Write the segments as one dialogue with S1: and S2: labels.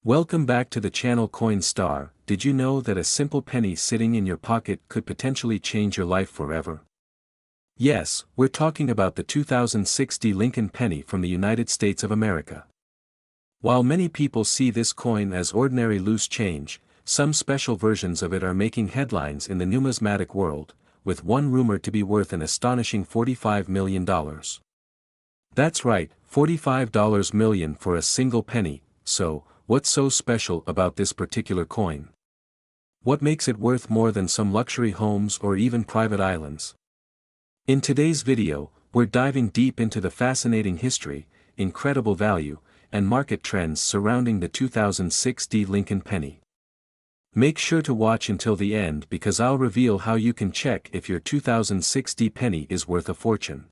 S1: Welcome back to the channel Coin Star. Did you know that a simple penny sitting in your pocket could potentially change your life forever? Yes, we're talking about the 2060 Lincoln penny from the United States of America. While many people see this coin as ordinary loose change, some special versions of it are making headlines in the numismatic world, with one rumored to be worth an astonishing $45 million. That's right, $45 million for a single penny. So, what's so special about this particular coin? What makes it worth more than some luxury homes or even private islands? In today's video, we're diving deep into the fascinating history, incredible value, and market trends surrounding the 2060 Lincoln penny. Make sure to watch until the end because I'll reveal how you can check if your 2060 penny is worth a fortune.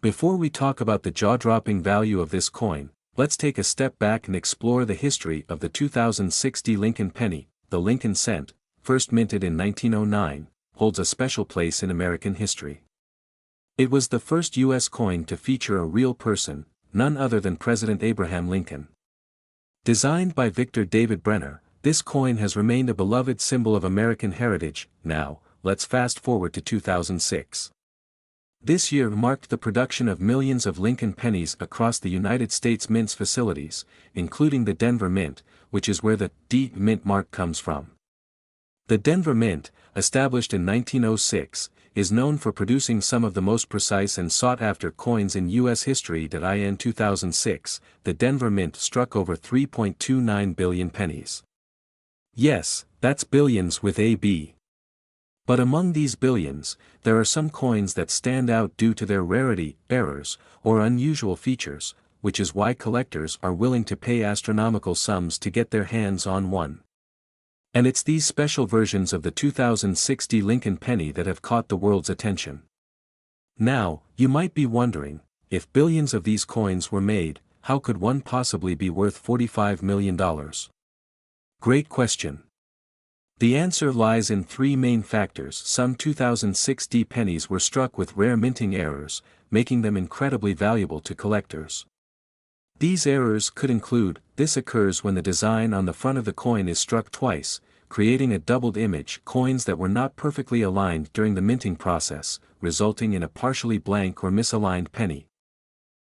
S1: Before we talk about the jaw-dropping value of this coin, let's take a step back and explore the history of the 2060 Lincoln penny. The Lincoln cent, first minted in 1909, holds a special place in American history. It was the first U.S. coin to feature a real person, none other than President Abraham Lincoln. Designed by Victor David Brenner, this coin has remained a beloved symbol of American heritage. Now, let's fast forward to 2006. This year marked the production of millions of Lincoln pennies across the United States Mint's facilities, including the Denver Mint, which is where the D Mint mark comes from. The Denver Mint, established in 1906, is known for producing some of the most precise and sought-after coins in U.S. history. In 2006, the Denver Mint struck over 3.29 billion pennies. Yes, that's billions with a B. But among these billions, there are some coins that stand out due to their rarity, errors, or unusual features, which is why collectors are willing to pay astronomical sums to get their hands on one. And it's these special versions of the 2060 Lincoln penny that have caught the world's attention. Now, you might be wondering, if billions of these coins were made, how could one possibly be worth $45 million? Great question. The answer lies in three main factors. Some 2060 pennies were struck with rare minting errors, making them incredibly valuable to collectors. These errors could include: this occurs when the design on the front of the coin is struck twice, creating a doubled image, coins that were not perfectly aligned during the minting process, resulting in a partially blank or misaligned penny.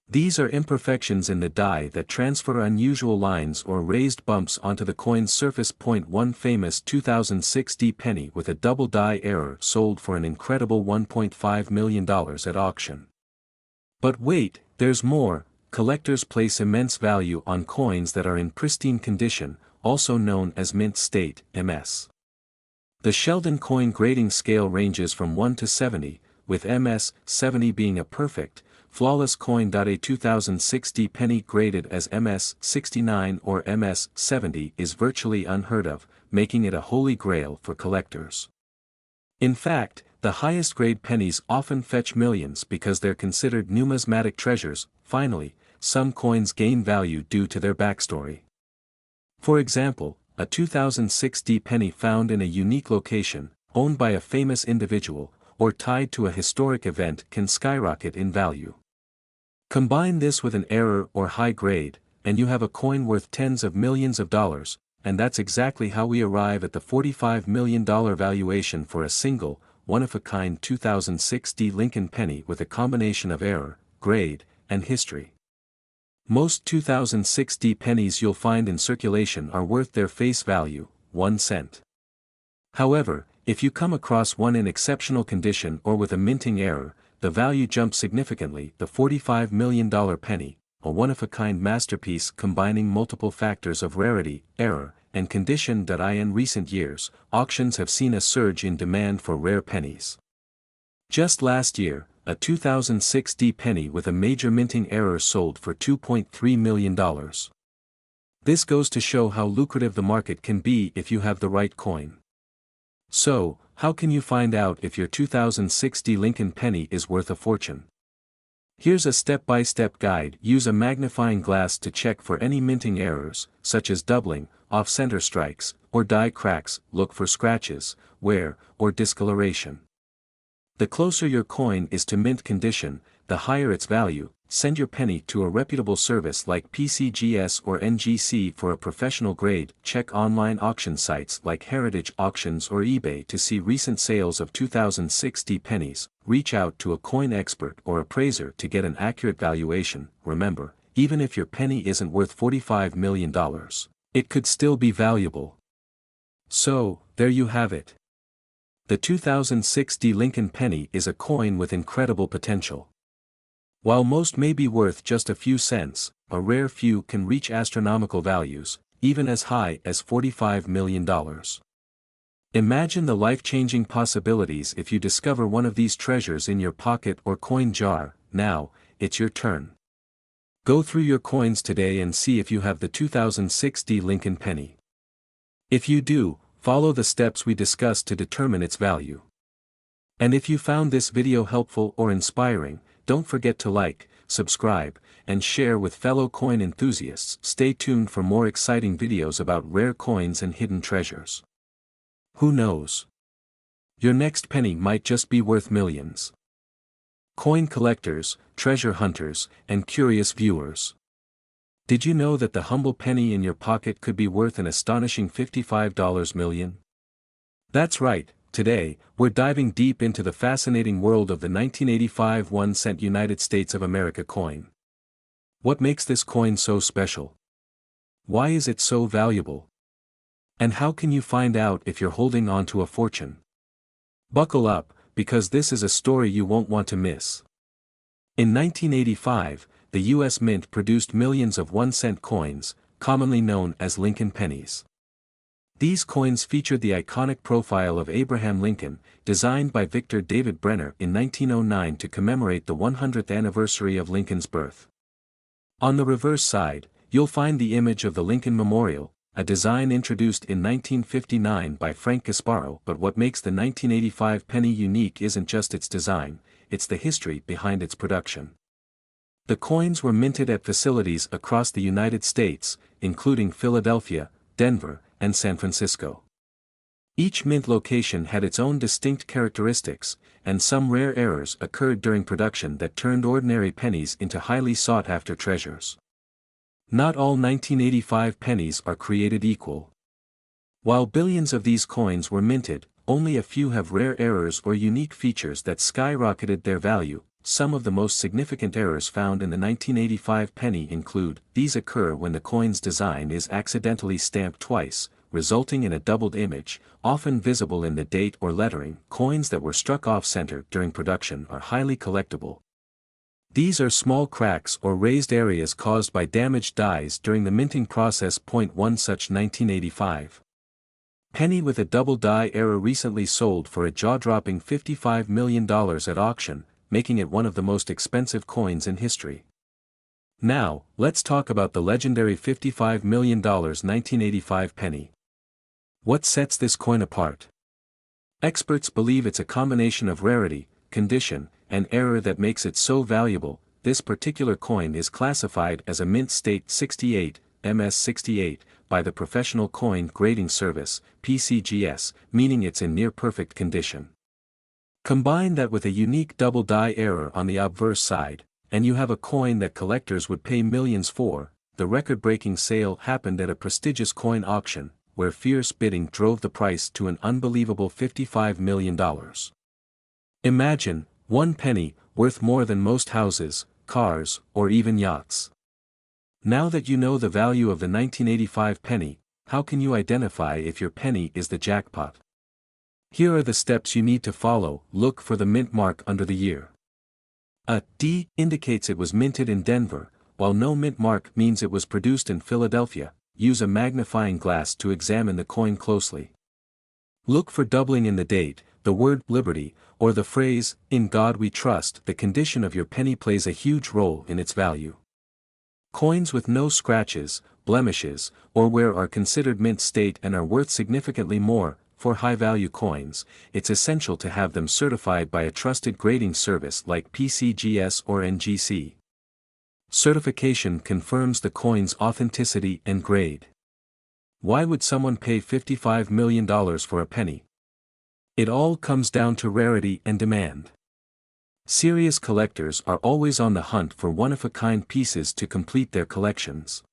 S1: These are imperfections in the die that transfer unusual lines or raised bumps onto the coin's surface. One famous 2060 penny with a double die error sold for an incredible $1.5 million at auction. But wait, there's more. Collectors place immense value on coins that are in pristine condition, also known as mint state, MS. The Sheldon coin grading scale ranges from 1 to 70, with MS 70 being a perfect, flawless coin. A 2060 penny graded as MS 69 or MS 70 is virtually unheard of, making it a holy grail for collectors. In fact, the highest grade pennies often fetch millions because they're considered numismatic treasures. Finally, some coins gain value due to their backstory. For example, a 2060 penny found in a unique location, owned by a famous individual, or tied to a historic event can skyrocket in value. Combine this with an error or high grade, and you have a coin worth tens of millions of dollars, and that's exactly how we arrive at the $45 million valuation for a single, one-of-a-kind 2060 Lincoln penny with a combination of error, grade, and history. Most 2060 pennies you'll find in circulation are worth their face value, 1 cent. However, if you come across one in exceptional condition or with a minting error, the value jumps significantly. The $45 million penny, a one-of-a-kind masterpiece combining multiple factors of rarity, error, and condition. In recent years, auctions have seen a surge in demand for rare pennies. Just last year, a 2060 penny with a major minting error sold for $2.3 million. This goes to show how lucrative the market can be if you have the right coin. So, how can you find out if your 2060 Lincoln penny is worth a fortune? Here's a step-by-step guide. Use a magnifying glass to check for any minting errors, such as doubling, off-center strikes, or die cracks. Look for scratches, wear, or discoloration. The closer your coin is to mint condition, the higher its value. send your penny to a reputable service like PCGS or NGC for a professional grade. Check online auction sites like Heritage Auctions or eBay to see recent sales of 2060 pennies. Reach out to a coin expert or appraiser to get an accurate valuation. Remember, even if your penny isn't worth $45 million, it could still be valuable. So, there you have it. The 2060 Lincoln penny is a coin with incredible potential. While most may be worth just a few cents, a rare few can reach astronomical values, even as high as $45 million. Imagine the life-changing possibilities if you discover one of these treasures in your pocket or coin jar. Now, it's your turn. Go through your coins today and see if you have the 2060 Lincoln penny. If you do, follow the steps we discussed to determine its value. And if you found this video helpful or inspiring, don't forget to like, subscribe, and share with fellow coin enthusiasts. Stay tuned for more exciting videos about rare coins and hidden treasures. Who knows? Your next penny might just be worth millions. Coin collectors, treasure hunters, and curious viewers. Did you know that the humble penny in your pocket could be worth an astonishing $55 million? That's right, today, we're diving deep into the fascinating world of the 1985 1-cent United States of America coin. What makes this coin so special? Why is it so valuable? And how can you find out if you're holding on to a fortune? Buckle up, because this is a story you won't want to miss. In 1985, the U.S. Mint produced millions of 1-cent coins, commonly known as Lincoln pennies. These coins featured the iconic profile of Abraham Lincoln, designed by Victor David Brenner in 1909 to commemorate the 100th anniversary of Lincoln's birth. On the reverse side, you'll find the image of the Lincoln Memorial, a design introduced in 1959 by Frank Gasparo. But what makes the 1985 penny unique isn't just its design, it's the history behind its production. The coins were minted at facilities across the United States, including Philadelphia, Denver, and San Francisco. Each mint location had its own distinct characteristics, and some rare errors occurred during production that turned ordinary pennies into highly sought-after treasures. Not all 1985 pennies are created equal. While billions of these coins were minted, only a few have rare errors or unique features that skyrocketed their value. Some of the most significant errors found in the 1985 penny include: these occur when the coin's design is accidentally stamped twice, resulting in a doubled image, often visible in the date or lettering. Coins that were struck off-center during production are highly collectible. These are small cracks or raised areas caused by damaged dies during the minting process. One such 1985 penny with a double die error recently sold for a jaw-dropping $55 million at auction, making it one of the most expensive coins in history. Now, let's talk about the legendary $55 million 1985 penny. What sets this coin apart? Experts believe it's a combination of rarity, condition, and error that makes it so valuable. This particular coin is classified as a mint state 68, MS68, by the Professional Coin Grading Service, PCGS, meaning it's in near-perfect condition. Combine that with a unique double die error on the obverse side, and you have a coin that collectors would pay millions for. The record-breaking sale happened at a prestigious coin auction, where fierce bidding drove the price to an unbelievable $55 million. Imagine, one penny, worth more than most houses, cars, or even yachts. Now that you know the value of the 1985 penny, how can you identify if your penny is the jackpot? Here are the steps you need to follow. Look for the mint mark under the year. A D indicates it was minted in Denver, while no mint mark means it was produced in Philadelphia. Use a magnifying glass to examine the coin closely. Look for doubling in the date, the word liberty, or the phrase, "In God we trust." The condition of your penny plays a huge role in its value. Coins with no scratches, blemishes, or wear are considered mint state and are worth significantly more. For high-value coins, it's essential to have them certified by a trusted grading service like PCGS or NGC. Certification confirms the coin's authenticity and grade. Why would someone pay $55 million for a penny? It all comes down to rarity and demand. Serious collectors are always on the hunt for one-of-a-kind pieces to complete their collections.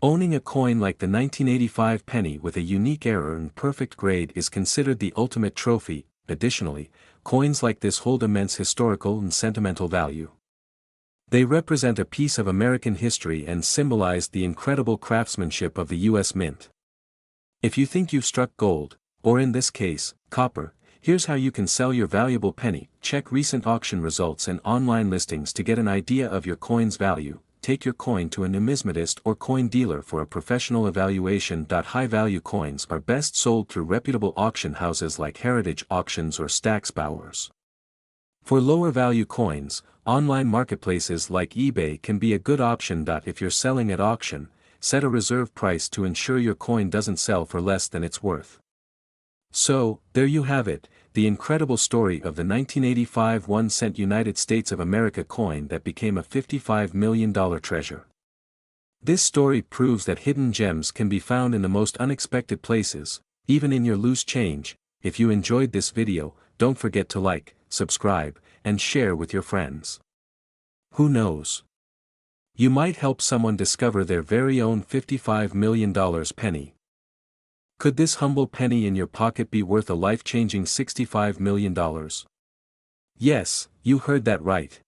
S1: Owning a coin like the 1985 penny with a unique error and perfect grade is considered the ultimate trophy. Additionally, coins like this hold immense historical and sentimental value. They represent a piece of American history and symbolize the incredible craftsmanship of the U.S. Mint. If you think you've struck gold, or in this case, copper, here's how you can sell your valuable penny. Check recent auction results and online listings to get an idea of your coin's value. Take your coin to a numismatist or coin dealer for a professional evaluation. High-value coins are best sold through reputable auction houses like Heritage Auctions or Stack's Bowers. For lower-value coins, online marketplaces like eBay can be a good option. If you're selling at auction, set a reserve price to ensure your coin doesn't sell for less than it's worth. So, there you have it, the incredible story of the 1985 1-cent United States of America coin that became a $55 million treasure. This story proves that hidden gems can be found in the most unexpected places, even in your loose change. If you enjoyed this video, don't forget to like, subscribe, and share with your friends. Who knows? You might help someone discover their very own $55 million penny. Could this humble penny in your pocket be worth a life-changing $65 million? Yes, you heard that right.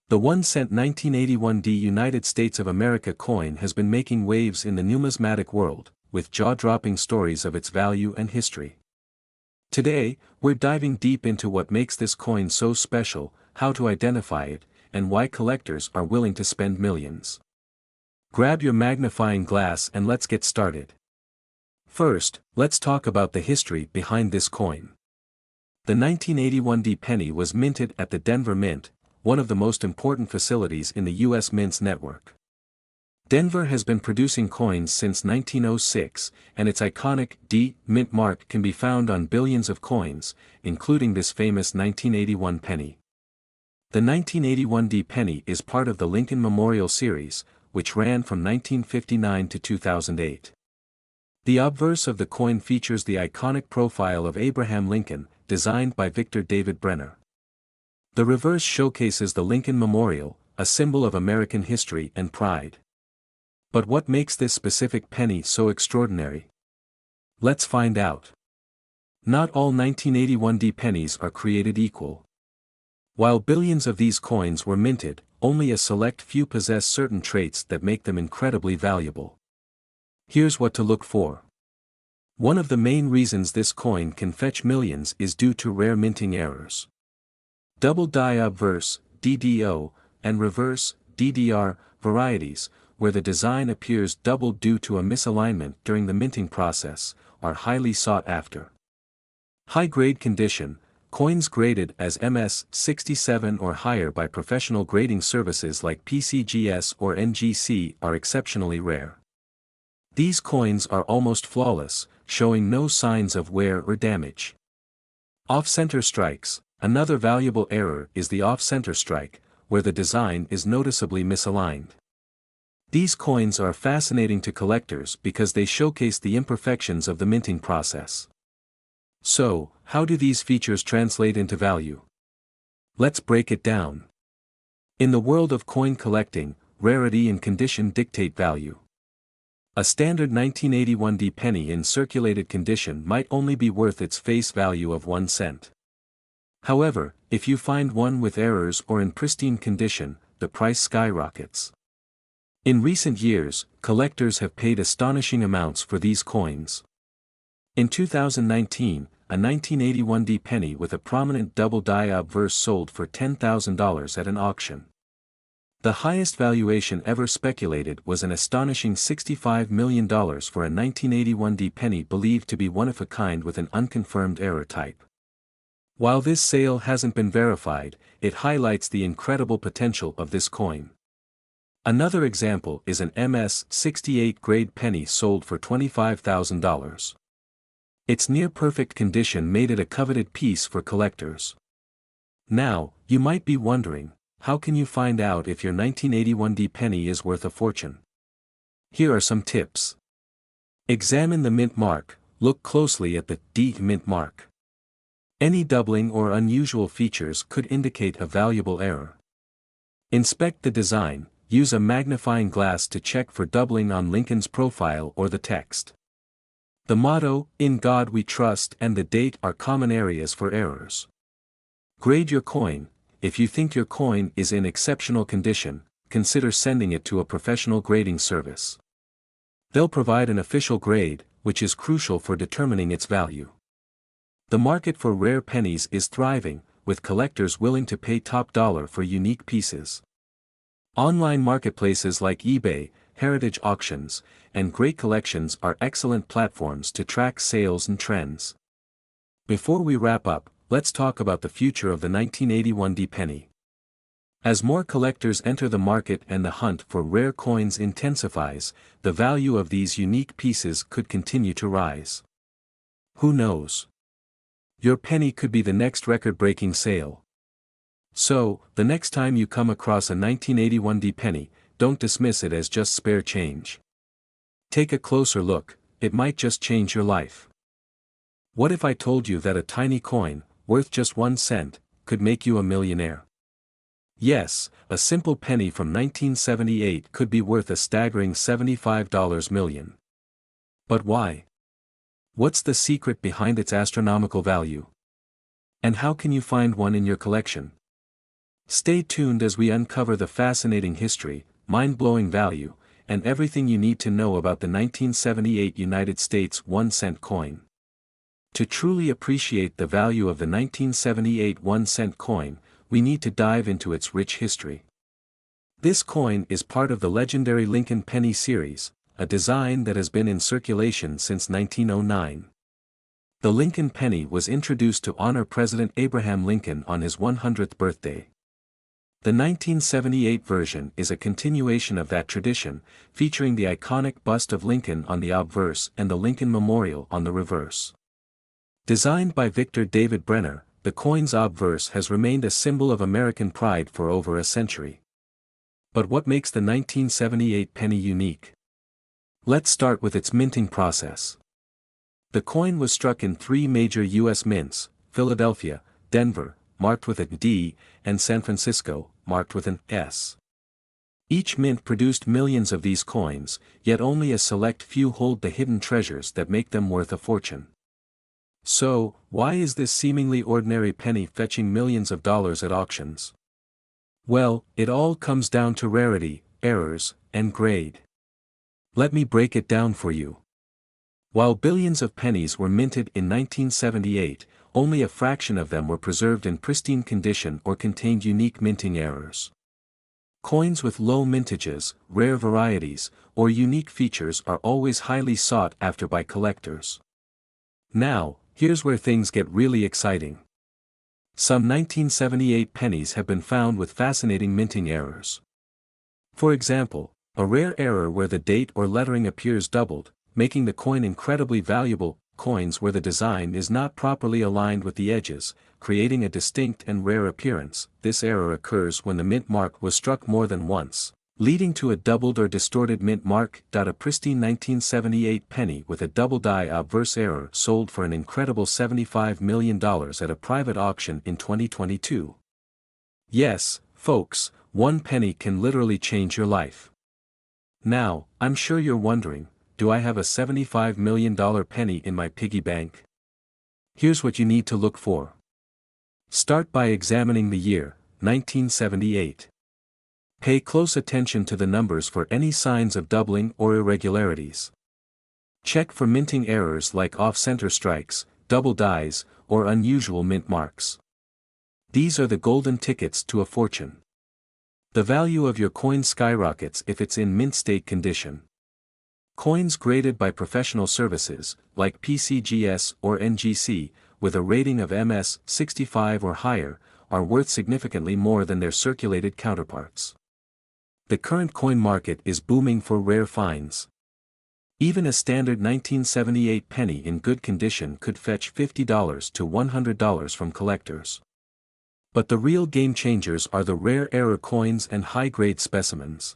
S1: The 1-cent 1981 United States of America coin has been making waves in the numismatic world, with jaw-dropping stories of its value and history. Today, we're diving deep into what makes this coin so special, how to identify it, and why collectors are willing to spend millions. Grab your magnifying glass and let's get started. First, let's talk about the history behind this coin. The 1981 penny was minted at the Denver Mint, one of the most important facilities in the U.S. Mint's network. Denver has been producing coins since 1906, and its iconic Mint mark can be found on billions of coins, including this famous 1981 penny. The 1981 penny is part of the Lincoln Memorial Series, which ran from 1959 to 2008. The obverse of the coin features the iconic profile of Abraham Lincoln, designed by Victor David Brenner. The reverse showcases the Lincoln Memorial, a symbol of American history and pride. But what makes this specific penny so extraordinary? Let's find out. Not all 1981 pennies are created equal. While billions of these coins were minted, only a select few possess certain traits that make them incredibly valuable. Here's what to look for. One of the main reasons this coin can fetch millions is due to rare minting errors. Double die obverse, DDO, and reverse, DDR, varieties, where the design appears doubled due to a misalignment during the minting process, are highly sought after. High-grade condition, coins graded as MS-67 or higher by professional grading services like PCGS or NGC are exceptionally rare. These coins are almost flawless, showing no signs of wear or damage. Off-center strikes. Another valuable error is the off-center strike, where the design is noticeably misaligned. These coins are fascinating to collectors because they showcase the imperfections of the minting process. So, how do these features translate into value? Let's break it down. In the world of coin collecting, rarity and condition dictate value. A standard 1981 penny in circulated condition might only be worth its face value of 1 cent. However, if you find one with errors or in pristine condition, the price skyrockets. In recent years, collectors have paid astonishing amounts for these coins. In 2019, a 1981 penny with a prominent double die obverse sold for $10,000 at an auction. The highest valuation ever speculated was an astonishing $65 million for a 1981 penny believed to be one of a kind with an unconfirmed error type. While this sale hasn't been verified, it highlights the incredible potential of this coin. Another example is an MS-68 grade penny sold for $25,000. Its near-perfect condition made it a coveted piece for collectors. Now, you might be wondering, how can you find out if your 1981 penny is worth a fortune? Here are some tips. Examine the mint mark. Look closely at the D mint mark. Any doubling or unusual features could indicate a valuable error. Inspect the design, use a magnifying glass to check for doubling on Lincoln's profile or the text. The motto, "In God We Trust," and the date are common areas for errors. Grade your coin. If you think your coin is in exceptional condition, consider sending it to a professional grading service. They'll provide an official grade, which is crucial for determining its value. The market for rare pennies is thriving, with collectors willing to pay top dollar for unique pieces. Online marketplaces like eBay, heritage auctions, and great collections are excellent platforms to track sales and trends. Before we wrap up, let's talk about the future of the 1981 penny. As more collectors enter the market and the hunt for rare coins intensifies, the value of these unique pieces could continue to rise. Who knows? Your penny could be the next record-breaking sale. So, the next time you come across a 1981 penny, don't dismiss it as just spare change. Take a closer look, it might just change your life. What if I told you that a tiny coin, worth just 1 cent, could make you a millionaire? Yes, a simple penny from 1978 could be worth a staggering $75 million. But why? What's the secret behind its astronomical value? And how can you find one in your collection? Stay tuned as we uncover the fascinating history, mind-blowing value, and everything you need to know about the 1978 United States 1-cent coin. To truly appreciate the value of the 1978 1-cent coin, we need to dive into its rich history. This coin is part of the legendary Lincoln penny series, a design that has been in circulation since 1909. The Lincoln penny was introduced to honor President Abraham Lincoln on his 100th birthday. The 1978 version is a continuation of that tradition, featuring the iconic bust of Lincoln on the obverse and the Lincoln Memorial on the reverse. Designed by Victor David Brenner, the coin's obverse has remained a symbol of American pride for over a century. But what makes the 1978 penny unique? Let's start with its minting process. The coin was struck in 3 major U.S. mints: Philadelphia, Denver, marked with a D, and San Francisco, marked with an S. Each mint produced millions of these coins, yet only a select few hold the hidden treasures that make them worth a fortune. So, why is this seemingly ordinary penny fetching millions of dollars at auctions? Well, it all comes down to rarity, errors, and grade. Let me break it down for you. While billions of pennies were minted in 1978, only a fraction of them were preserved in pristine condition or contained unique minting errors. Coins with low mintages, rare varieties, or unique features are always highly sought after by collectors. Now, here's where things get really exciting. Some 1978 pennies have been found with fascinating minting errors. For example, a rare error where the date or lettering appears doubled, making the coin incredibly valuable. Coins where the design is not properly aligned with the edges, creating a distinct and rare appearance. This error occurs when the mint mark was struck more than once, leading to a doubled or distorted mint mark. A pristine 1978 penny with a double die obverse error sold for an incredible $75 million at a private auction in 2022. Yes, folks, 1 penny can literally change your life. Now, I'm sure you're wondering, do I have a $75 million penny in my piggy bank? Here's what you need to look for. Start by examining the year, 1978. Pay close attention to the numbers for any signs of doubling or irregularities. Check for minting errors like off-center strikes, double dies, or unusual mint marks. These are the golden tickets to a fortune. The value of your coin skyrockets if it's in mint state condition. Coins graded by professional services, like PCGS or NGC, with a rating of MS 65 or higher, are worth significantly more than their circulated counterparts. The current coin market is booming for rare finds. Even a standard 1978 penny in good condition could fetch $50 to $100 from collectors. But the real game changers are the rare error coins and high-grade specimens.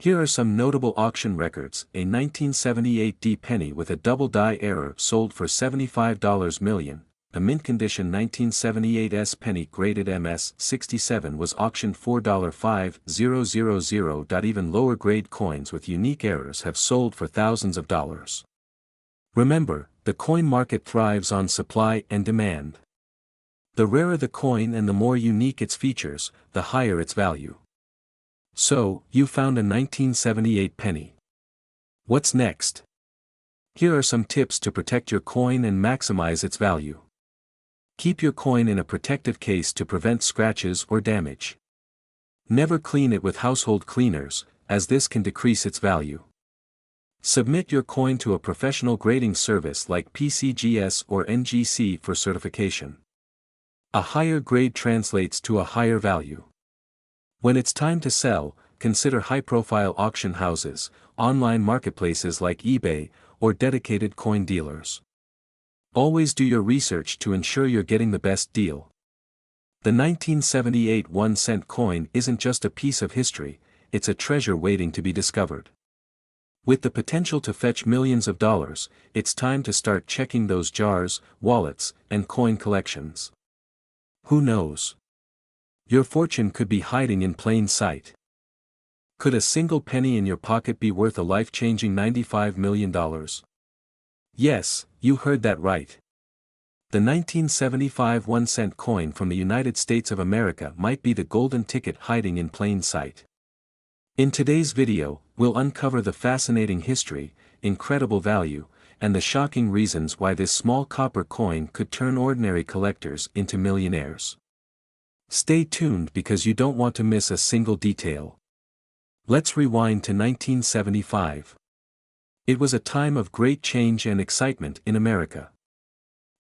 S1: Here are some notable auction records. A 1978 penny with a double die error sold for $75 million, A mint condition 1978 penny graded MS-67 was auctioned $4,500. Even lower grade coins with unique errors have sold for thousands of dollars. Remember, the coin market thrives on supply and demand. The rarer the coin and the more unique its features, the higher its value. So, you found a 1978 penny. What's next? Here are some tips to protect your coin and maximize its value. Keep your coin in a protective case to prevent scratches or damage. Never clean it with household cleaners, as this can decrease its value. Submit your coin to a professional grading service like PCGS or NGC for certification. A higher grade translates to a higher value. When it's time to sell, consider high-profile auction houses, online marketplaces like eBay, or dedicated coin dealers. Always do your research to ensure you're getting the best deal. The 1978 1-cent coin isn't just a piece of history, it's a treasure waiting to be discovered. With the potential to fetch millions of dollars, it's time to start checking those jars, wallets, and coin collections. Who knows? Your fortune could be hiding in plain sight. Could a single penny in your pocket be worth a life-changing $95 million? Yes, you heard that right. The 1975 1-cent coin from the United States of America might be the golden ticket hiding in plain sight. In today's video, we'll uncover the fascinating history, incredible value, and the shocking reasons why this small copper coin could turn ordinary collectors into millionaires. Stay tuned because you don't want to miss a single detail. Let's rewind to 1975. It was a time of great change and excitement in America.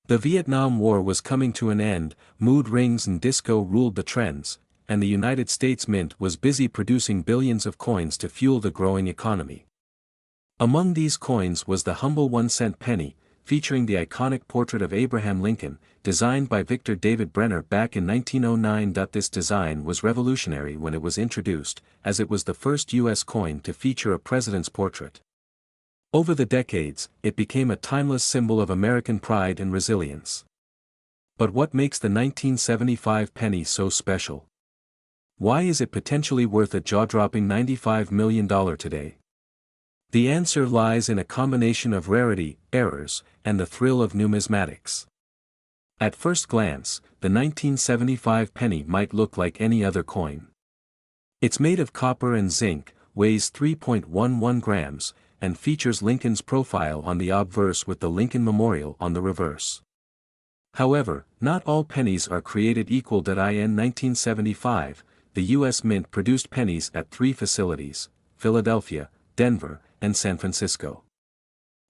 S1: The Vietnam War was coming to an end, mood rings and disco ruled the trends, and the United States Mint was busy producing billions of coins to fuel the growing economy. Among these coins was the humble 1-cent penny, featuring the iconic portrait of Abraham Lincoln, designed by Victor David Brenner back in 1909. This design was revolutionary when it was introduced, as it was the first U.S. coin to feature a president's portrait. Over the decades, it became a timeless symbol of American pride and resilience. But what makes the 1975 penny so special? Why is it potentially worth a jaw-dropping $95 million today? The answer lies in a combination of rarity, errors, and the thrill of numismatics. At first glance, the 1975 penny might look like any other coin. It's made of copper and zinc, weighs 3.11 grams, and features Lincoln's profile on the obverse with the Lincoln Memorial on the reverse. However, not all pennies are created equal. In 1975, the U.S. Mint produced pennies at 3 facilities: Philadelphia, Denver, and San Francisco.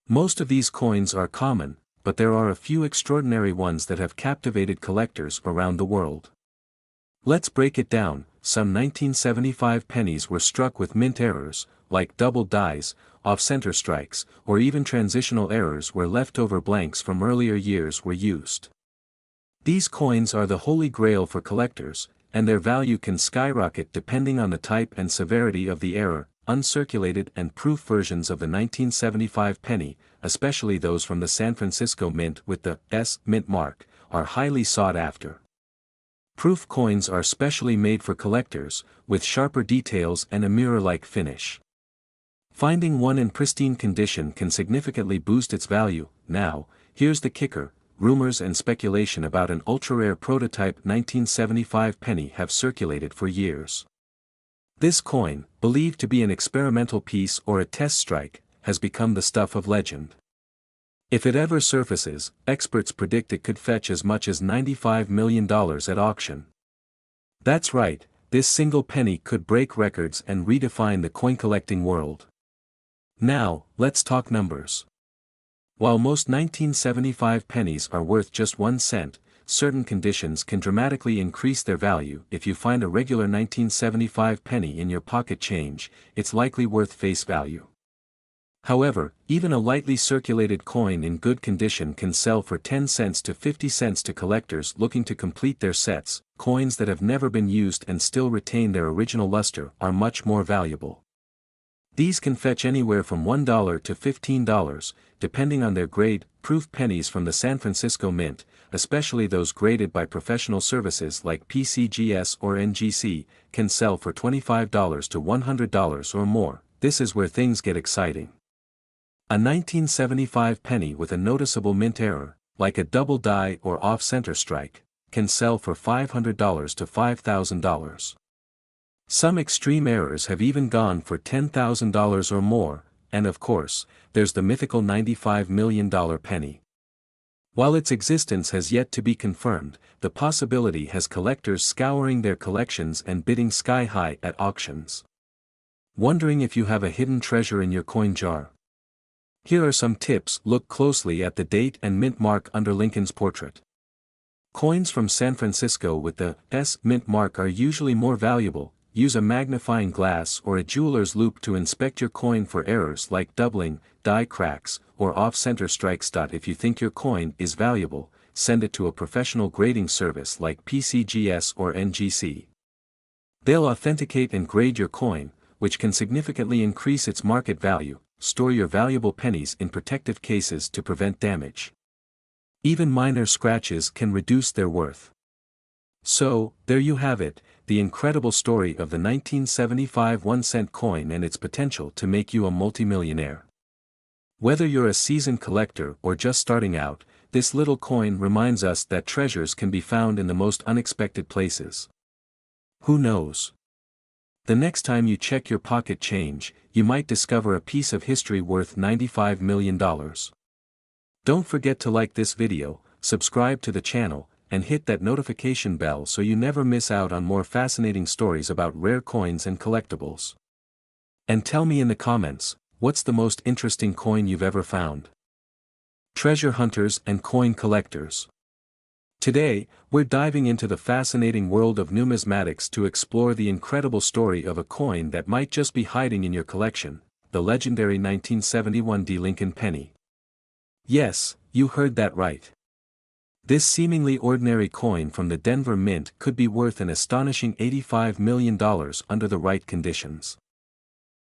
S1: Most of these coins are common, but there are a few extraordinary ones that have captivated collectors around the world. Let's break it down. Some 1975 pennies were struck with mint errors, like double dies, off-center strikes, or even transitional errors where leftover blanks from earlier years were used. These coins are the holy grail for collectors, and their value can skyrocket depending on the type and severity of the error. Uncirculated and proof versions of the 1975 penny, especially those from the San Francisco Mint with the S Mint mark, are highly sought after. Proof coins are specially made for collectors, with sharper details and a mirror-like finish. Finding one in pristine condition can significantly boost its value. Now, here's the kicker: rumors and speculation about an ultra-rare prototype 1975 penny have circulated for years. This coin, believed to be an experimental piece or a test strike, has become the stuff of legend. If it ever surfaces, experts predict it could fetch as much as $95 million at auction. That's right, this single penny could break records and redefine the coin collecting world. Now, let's talk numbers. While most 1975 pennies are worth just 1 cent, certain conditions can dramatically increase their value. If you find a regular 1975 penny in your pocket change, it's likely worth face value. However, even a lightly circulated coin in good condition can sell for 10 cents to 50 cents to collectors looking to complete their sets. Coins that have never been used and still retain their original luster are much more valuable. These can fetch anywhere from $1 to $15, depending on their grade. Proof pennies from the San Francisco Mint, especially those graded by professional services like PCGS or NGC, can sell for $25 to $100 or more. This is where things get exciting. A 1975 penny with a noticeable mint error, like a double die or off-center strike, can sell for $500 to $5,000. Some extreme errors have even gone for $10,000 or more, and of course, there's the mythical $95 million penny. While its existence has yet to be confirmed, the possibility has collectors scouring their collections and bidding sky-high at auctions. Wondering if you have a hidden treasure in your coin jar? Here are some tips. Look closely at the date and mint mark under Lincoln's portrait. Coins from San Francisco with the S mint mark are usually more valuable. Use a magnifying glass or a jeweler's loupe to inspect your coin for errors like doubling, die cracks, or off-center strikes. If you think your coin is valuable, send it to a professional grading service like PCGS or NGC. They'll authenticate and grade your coin, which can significantly increase its market value. Store your valuable pennies in protective cases to prevent damage. Even minor scratches can reduce their worth. So, there you have it, the incredible story of the 1975 1-cent coin and its potential to make you a multimillionaire. Whether you're a seasoned collector or just starting out, this little coin reminds us that treasures can be found in the most unexpected places. Who knows? The next time you check your pocket change, you might discover a piece of history worth $95 million. Don't forget to like this video, subscribe to the channel, and hit that notification bell so you never miss out on more fascinating stories about rare coins and collectibles. And tell me in the comments, what's the most interesting coin you've ever found? Treasure hunters and coin collectors. Today, we're diving into the fascinating world of numismatics to explore the incredible story of a coin that might just be hiding in your collection, the legendary 1971 Lincoln penny. Yes, you heard that right. This seemingly ordinary coin from the Denver Mint could be worth an astonishing $85 million under the right conditions.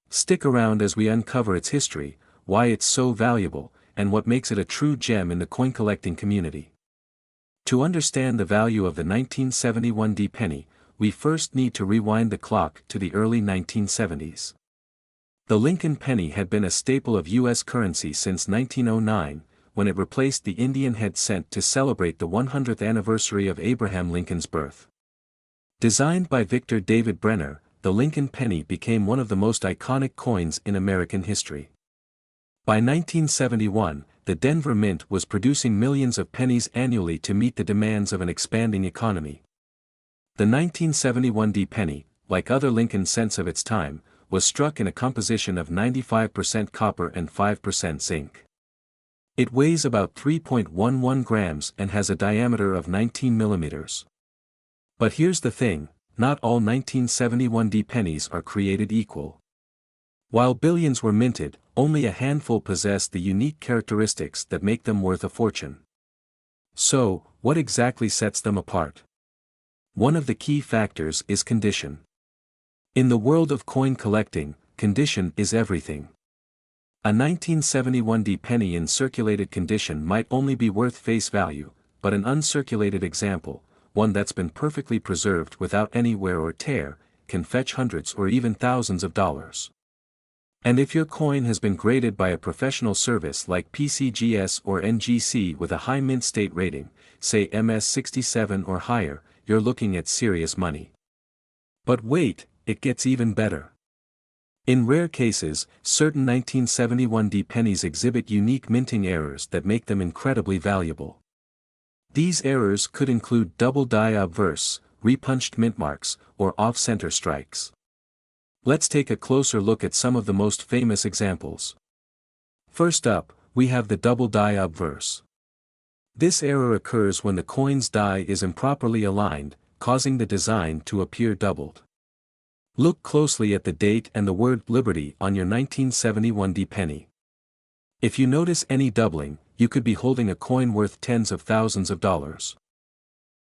S1: Stick around as we uncover its history, why it's so valuable, and what makes it a true gem in the coin collecting community. To understand the value of the 1971 penny, we first need to rewind the clock to the early 1970s. The Lincoln penny had been a staple of U.S. currency since 1909, when it replaced the Indian head cent to celebrate the 100th anniversary of Abraham Lincoln's birth. Designed by Victor David Brenner, the Lincoln penny became one of the most iconic coins in American history. By 1971, the Denver Mint was producing millions of pennies annually to meet the demands of an expanding economy. The 1971 penny, like other Lincoln cents of its time, was struck in a composition of 95% copper and 5% zinc. It weighs about 3.11 grams and has a diameter of 19 millimeters. But here's the thing, not all 1971 pennies are created equal. While billions were minted, only a handful possessed the unique characteristics that make them worth a fortune. So, what exactly sets them apart? One of the key factors is condition. In the world of coin collecting, condition is everything. A 1971 penny in circulated condition might only be worth face value, but an uncirculated example, one that's been perfectly preserved without any wear or tear, can fetch hundreds or even thousands of dollars. And if your coin has been graded by a professional service like PCGS or NGC with a high mint state rating, say MS67 or higher, you're looking at serious money. But wait, it gets even better. In rare cases, certain 1971 pennies exhibit unique minting errors that make them incredibly valuable. These errors could include double die obverse, repunched mint marks, or off-center strikes. Let's take a closer look at some of the most famous examples. First up, we have the double die obverse. This error occurs when the coin's die is improperly aligned, causing the design to appear doubled. Look closely at the date and the word Liberty on your 1971 penny. If you notice any doubling, you could be holding a coin worth tens of thousands of dollars.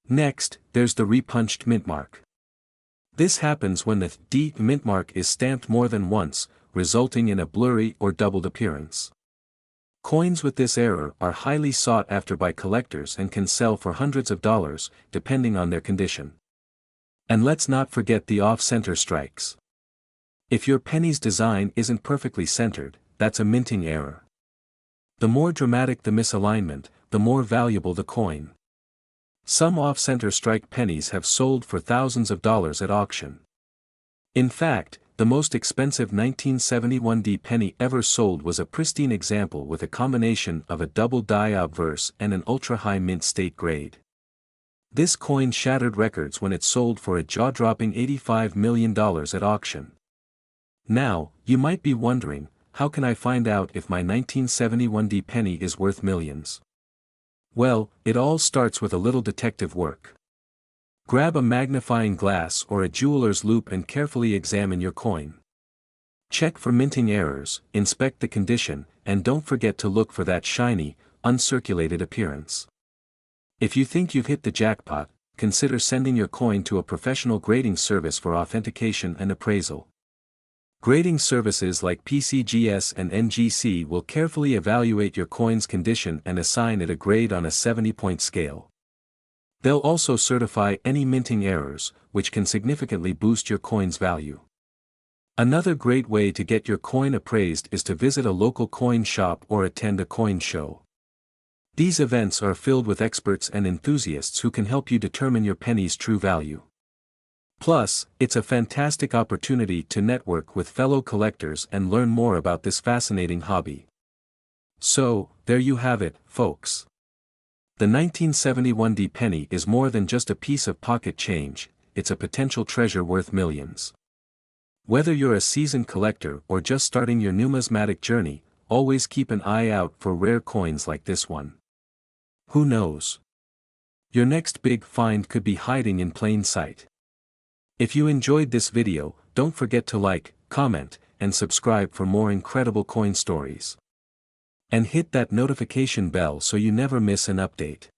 S1: Next, there's the repunched mint mark. This happens when the D mint mark is stamped more than once, resulting in a blurry or doubled appearance. Coins with this error are highly sought after by collectors and can sell for hundreds of dollars, depending on their condition. And let's not forget the off-center strikes. If your penny's design isn't perfectly centered, that's a minting error. The more dramatic the misalignment, the more valuable the coin. Some off-center strike pennies have sold for thousands of dollars at auction. In fact, the most expensive 1971 penny ever sold was a pristine example with a combination of a double die obverse and an ultra-high mint state grade. This coin shattered records when it sold for a jaw-dropping $85 million at auction. Now, you might be wondering, how can I find out if my 1971 penny is worth millions? Well, it all starts with a little detective work. Grab a magnifying glass or a jeweler's loupe and carefully examine your coin. Check for minting errors, inspect the condition, and don't forget to look for that shiny, uncirculated appearance. If you think you've hit the jackpot, consider sending your coin to a professional grading service for authentication and appraisal. Grading services like PCGS and NGC will carefully evaluate your coin's condition and assign it a grade on a 70-point scale. They'll also certify any minting errors, which can significantly boost your coin's value. Another great way to get your coin appraised is to visit a local coin shop or attend a coin show. These events are filled with experts and enthusiasts who can help you determine your penny's true value. Plus, it's a fantastic opportunity to network with fellow collectors and learn more about this fascinating hobby. So, there you have it, folks. The 1971 penny is more than just a piece of pocket change, it's a potential treasure worth millions. Whether you're a seasoned collector or just starting your numismatic journey, always keep an eye out for rare coins like this one. Who knows? Your next big find could be hiding in plain sight. If you enjoyed this video, don't forget to like, comment, and subscribe for more incredible coin stories. And hit that notification bell so you never miss an update.